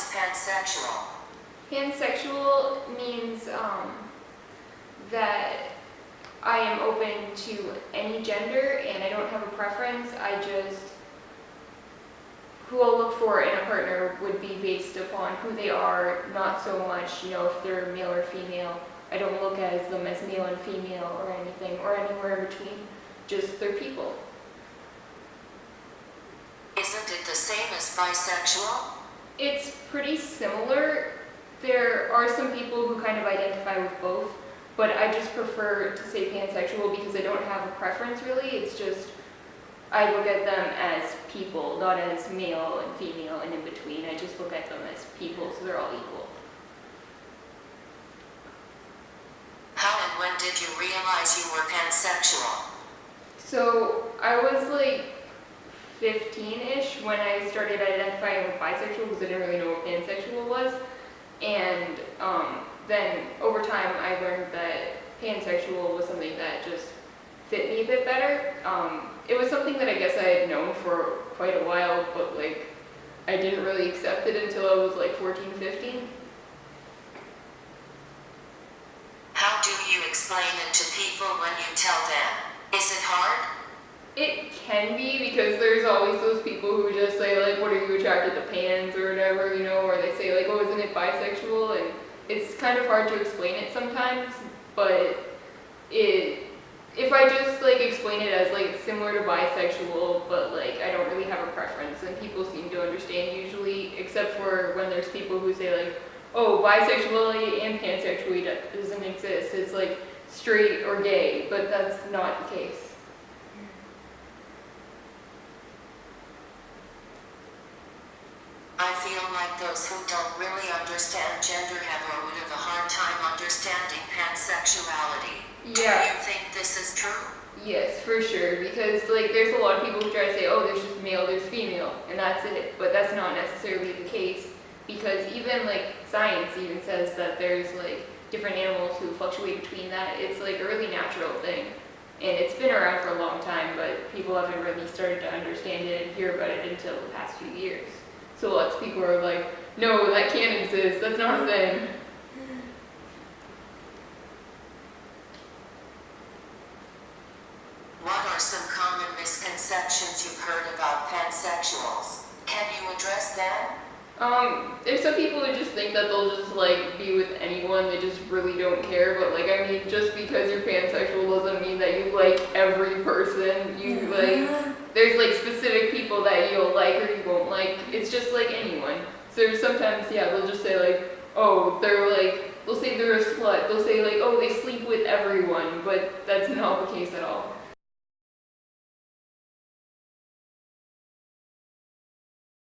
is pansexual? Pansexual means that I am open to any gender and I don't have a preference. Who I'll look for in a partner would be based upon who they are, not so much, if they're male or female. I don't look at them as male and female or anything, or anywhere in between, just they're people. Isn't it the same as bisexual? It's pretty similar. There are some people who kind of identify with both, but I just prefer to say pansexual because I don't have a preference really. It's just, I look at them as people, not as male and female and in between. I just look at them as people, so they're all equal. How and when did you realize you were pansexual? So I was like 15-ish when I started identifying with bisexual because I didn't really know what pansexual was. And then over time I learned that pansexual was something that just fit me a bit better. It was something that I guess I had known for quite a while, but I didn't really accept it until I was 14, 15. How do you explain it to people when you tell them? Is it hard? It can be, because there's always those people who just say what are you attracted to pans or whatever, or they say oh, isn't it bisexual? And it's kind of hard to explain it sometimes, but if I just explain it as it's similar to bisexual, but I don't really have a preference, then people seem to understand usually, except for when there's people who say oh, bisexuality and pansexuality doesn't exist. It's straight or gay, but that's not the case. I feel like those who don't really understand gender have a bit of a hard time understanding pansexuality. Yeah. Do you think this is true? Yes, for sure, because there's a lot of people who try to say, oh, there's just male, there's female, and that's it, but that's not necessarily the case, because even science even says that there's different animals who fluctuate between that. It's a really natural thing, and it's been around for a long time, but people haven't really started to understand it and hear about it until the past few years. So lots of people are no, that can't exist, that's not a thing. What are some common misconceptions you've heard about pansexuals? Can you address them? There's some people who just think that they'll just be with anyone, they just really don't care, but I mean, just because you're pansexual doesn't mean that you like every person. You there's specific people that you'll like or you won't like. It's just anyone. So sometimes, yeah, they'll just say oh, they'll say they're a slut. They'll say oh, they sleep with everyone, but that's not the case at all.